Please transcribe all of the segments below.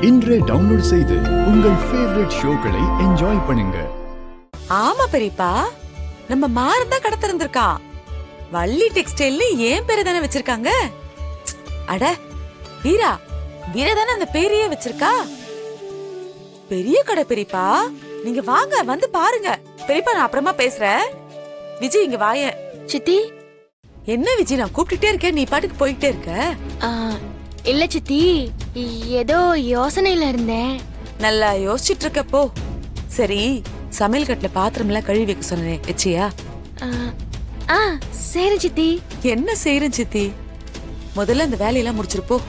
இன்றே டவுன்லோட் செய்து உங்கள் ஃபேவரட் ஷோக்களை என்ஜாய் பண்ணுங்க. ஆமா பெரியப்பா, நம்ம மாறன் தான் கடை திறந்திருக்கா. வள்ளி டெக்ஸ்டைல்னு ஏன் பேரு தானே வச்சிருக்காங்க. அட வீரா, வீரா தானே அந்த பேரையே வச்சிருக்கா. பெரிய கடை பெரியப்பா, நீங்க வாங்க வந்து பாருங்க. பெரியப்பா நான் அப்புறமா பேசுறேன். விஜய் இங்க வாய. சித்தி. என்ன விஜய், நான் கூப்பிட்டுட்டே இருக்கேன், நீ பாட்டுக்கு போயிட்டே இருக்க. இல்ல சித்தி, ஏதோ யோசனையில இருந்தேன். நல்லா யோசிச்சுட்டு இருக்க போ. சரி, சமையல் கட்டுல பாத்திரம் எல்லாம் கழுவி வைக்க சொன்னேன், வச்சியா? சரி சித்தி. என்ன செய்யறேன் சித்தி, முதல்ல அந்த வேலையெல்லாம் முடிச்சிருப்போ.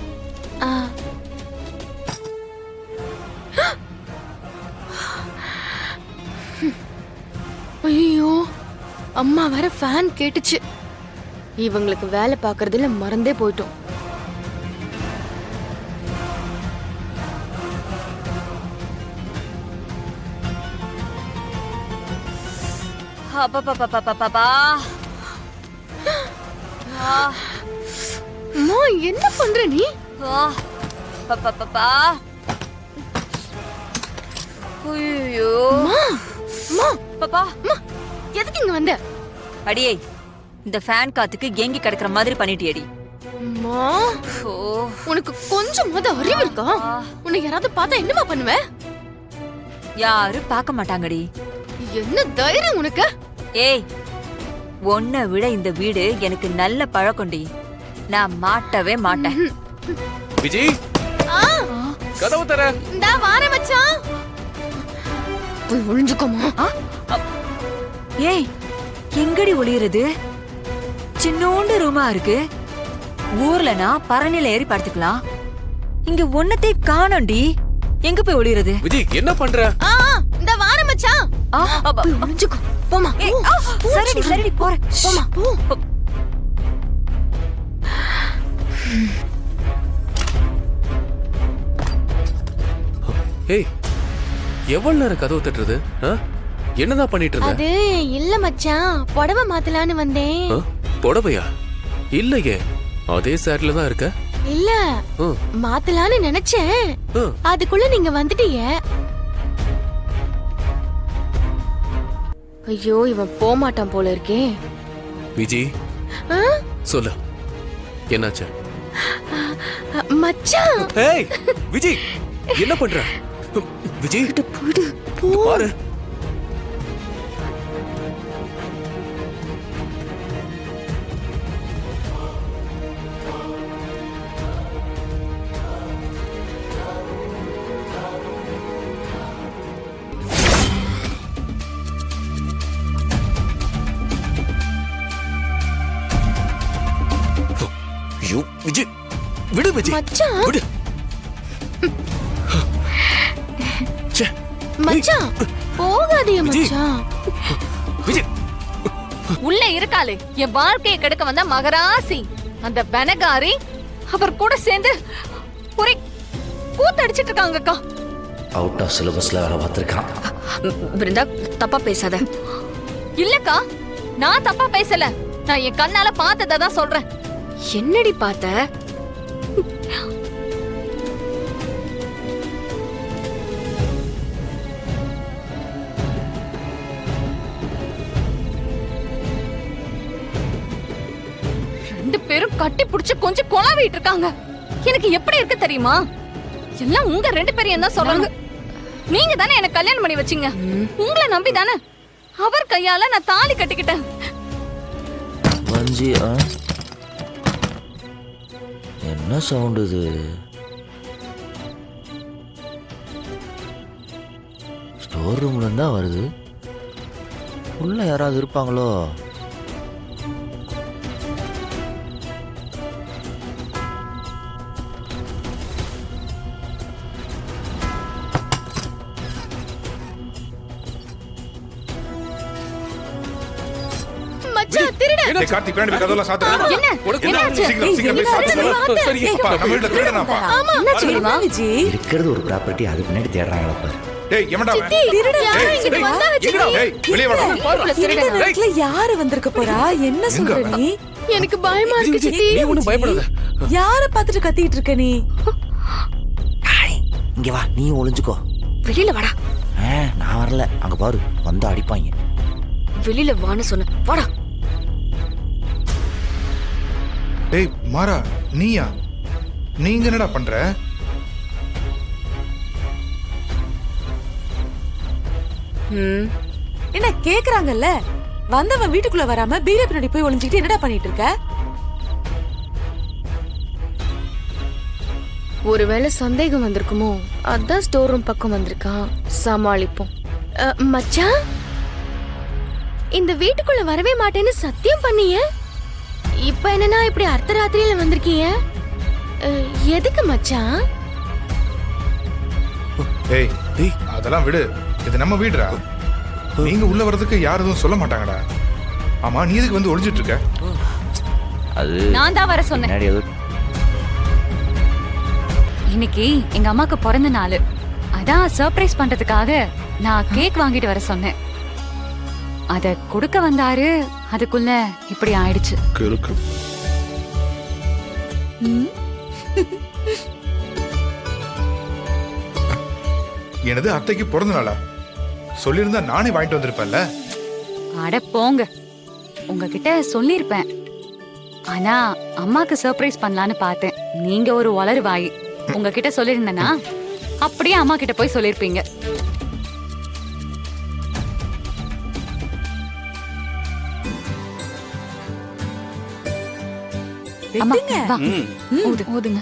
ஐயோ, அம்மா வர ஃபேன் கேட்டுச்சு. இவங்களுக்கு வேலை பாக்குறதுல மறந்தே போயிட்டோம். அம்மா என்ன பண்ற நீ? எதுக்கு இங்க வந்த? அடியே, இந்த ஃபேன் காத்துக்கு ஏங்கி கிடக்குற மாதிரி பண்ணிட்டியடி. உனக்கு கொஞ்சமாவது அறிவு இருக்கா? உன்னை யாராவது பார்த்தா என்னமா பண்ணுவ? யாரும் பார்க்க மாட்டாங்கடி. என்ன தைரியம் உனக்கு? ஏய், உன்னை விட இந்த வீடு எனக்கு நல்ல பழக்கம்டி. நான் மாட்டவே மாட்டேன். விஜய், கதவு தர. இந்தா வார மச்சான். போய் ஒளிஞ்சுக்கோமா. ஏய், எங்கடி ஒளியுறது? சின்னோண்டு ரூமா இருக்கு. ஊர்ல நான் பரணில ஏறி படுத்துக்கலாம். இங்க ஒன்னத்தை காணோண்டி. எங்க போய் ஒளியுறது? விஜய் என்ன பண்ற? இந்த வார மச்சான். போய் ஒளிஞ்சுக்கோ. போமா. சரிடி சரிடி போறேன். போமா போ. ஏய், எவ்வளவு நேரம் கதவு தட்டுறது? என்னதான் பண்ணிட்டு இருந்த? அது இல்ல மச்சான், புடவை மாத்தலான்னு வந்தேன். புடவையா? இல்லையே, அதே சாரில தான் இருக்க. இல்ல, மாத்தலான்னு நினைச்சேன். அதுக்குள்ள நீங்க வந்துட்டீங்க. ஐயோ, இவன் போக மாட்டான் போல இருக்கே. விஜி, சொல்லு, என்னாச்சு? மச்சான். ஏய் விஜி, என்ன பண்ற? விஜய் பாரு. விஜய் விடு. விஜய் மச்சான் விடு. மச்சான் போகாதே மச்சான். விஜய் உள்ள இருக்காளே என் வாழ்க்கையை கெடுக்க வந்த மகராசி அந்த வெனகாரி, அவர் கூட சேர்ந்து ஒரே கூத்தடிச்சிட்டு இருக்காங்கக்கா. அவுட் ஆஃப் சிலபஸ்ல வேலை பார்த்திருக்கான். பிருந்தா, தப்பா பேசாத. இல்லக்கா, நான் தப்பா பேசல. நான் என் கண்ணால பார்த்ததை தான் சொல்றேன். என்னடி பார்த்த? ரெண்டு பேரும் கட்டி புடிச்சு கொஞ்சம் கொலாவிட்டு இருக்காங்க. எனக்கு எப்படி இருக்கு தெரியுமா? எல்லாம் உங்க ரெண்டு பேரையும் தான் சொல்றாங்க. நீங்க தானே எனக்கு கல்யாணம் பண்ணி வச்சீங்க. உங்களை நம்பி தானே அவர் கையால நான் தாலி கட்டிக்கிட்டேன். என்ன சவுண்ட் இது? ஸ்டோர் ரூம்ல இருந்தா வருது. உள்ள யாராவது இருப்பாங்களோ? மச்சான் திருட. என்ன கார்த்திக் பிராண்ட் கதவுல சாத்துறா? என்ன? என்னாச்சு? சீக்கிரம் போய் சாத்து. சரி, நம்ம வீட்ல திருடனாப்பா. என்ன சொல்லுமா விஜய்? இருக்கிறது ஒரு ப்ராப்பர்ட்டி, அது பின்னாடி தேடுறாங்களா பாரு. டேய் எவன்டா அவன்? வெளிய வாடா. யாரு வந்திருக்க போறா? என்ன சொல்ற நீ? எனக்கு பயமா இருக்கு சித்தி. நீ ஒண்ணும் பயப்படாத. யார பாத்துட்டு கத்திட்டு இருக்க நீ? இங்க வா நீ ஒளிஞ்சுக்கோ. வெளியில வாடா. நான் வரல, அங்க பாரு வந்து அடிப்பாங்க. வெளியில வான்னு சொன்ன. வாடா. டேய் மாறா, நீயா? நீங்க என்னடா பண்ற? என்ன கேக்குறாங்கல்ல, வந்தவன் வீட்டுக்குள்ள வராம பீரோ பின்னாடி போய் ஒளிஞ்சுக்கிட்டு என்னடா பண்ணிட்டு இருக்க? ஒருவேளை சந்தேகம் வந்திருக்குமோ, அதான் ஸ்டோர் ரூம் பக்கம் வந்திருக்கான். சமாளிப்போம். மச்சான், இந்த வீட்டுக்குள்ள வரவே மாட்டேன்னு சத்தியம் பண்ணிய. இப்ப என்னன்னா இப்படி அர்த்தராத்திரியில வந்திருக்கீங்க? எதுக்கு மச்சான்? டேய் அதெல்லாம் விடு, இது நம்ம வீடுடா. நீங்க உள்ள வர்றதுக்கு யாரும் எதுவும் சொல்ல மாட்டாங்கடா. ஆமா, நீ எதுக்கு வந்து ஒளிஞ்சிட்டு இருக்க? அது நான் தான் வர சொன்னேன். முன்னாடி ஏதோ இன்னைக்கு எங்க அம்மாக்கு பிறந்த நாள், அதான் சர்ப்ரைஸ் பண்றதுக்காக நான் கேக் வாங்கிட்டு வர சொன்னேன். அத கொடுக்க வந்தாரு, அதுக்குள்ள இப்படி ஆயிடுச்சு. எனது அத்தைக்கு பிறந்த நாளா? சொல்லியிருந்தா நானே வாங்கிட்டு வந்திருப்பேன்ல. அட போங்க, உங்ககிட்ட சொல்லிருப்பேன். ஆனா அம்மாக்கு சர்ப்ரைஸ் பண்ணலான்னு பார்த்தேன். நீங்க ஒரு வளரு வாய். உங்ககிட்ட சொல்லிருந்தேனா அப்படியே அம்மா கிட்ட போய் சொல்லிருப்பீங்க. அம்மா, வா. ஊதுங்க.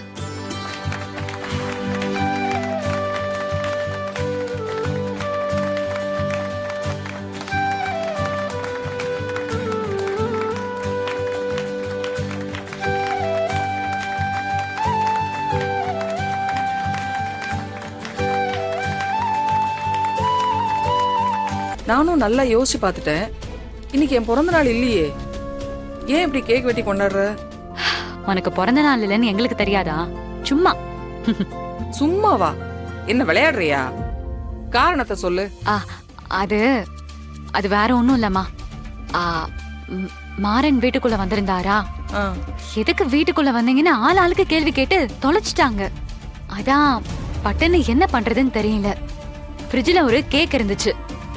நானும் நல்லா யோசிச்சு பார்த்துட்டேன். இன்னைக்கு என் பிறந்த நாள் இல்லையே, ஏன் இப்படி கேக் வெட்டி கொண்டாடுற? உனக்கு பிறந்த நாள் இல்லைன்னு எங்களுக்கு தெரியாதா? சும்மா. சும்மாவா? என்ன விளையாடுறியா? காரணத்தை சொல்லு. அது அது வேற ஒண்ணும் இல்லம்மா. மாறன் வீட்டுக்குள்ள வந்திருந்தாரா? எதுக்கு வீட்டுக்குள்ள வந்தீங்கன்னு ஆளுக்கு கேள்வி கேட்டு தொலைச்சிட்டாங்க. அதான் பட்டுன்னு என்ன பண்றதுன்னு தெரியல. ஃப்ரிட்ஜ்ல ஒரு கேக் இருந்துச்சு.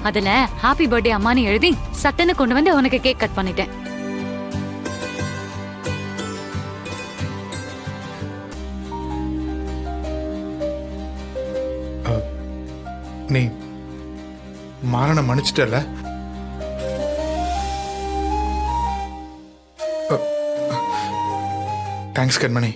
அதுல ஹாப்பி பர்த்டே அம்மான்னு எழுதி சட்டன்னு கொண்டு வந்து உனக்கு கேக் கட் பண்ணிட்டேன். நீ மாறனை மன்னிச்சிட்டல? தேங்க்ஸ் கண்மணி.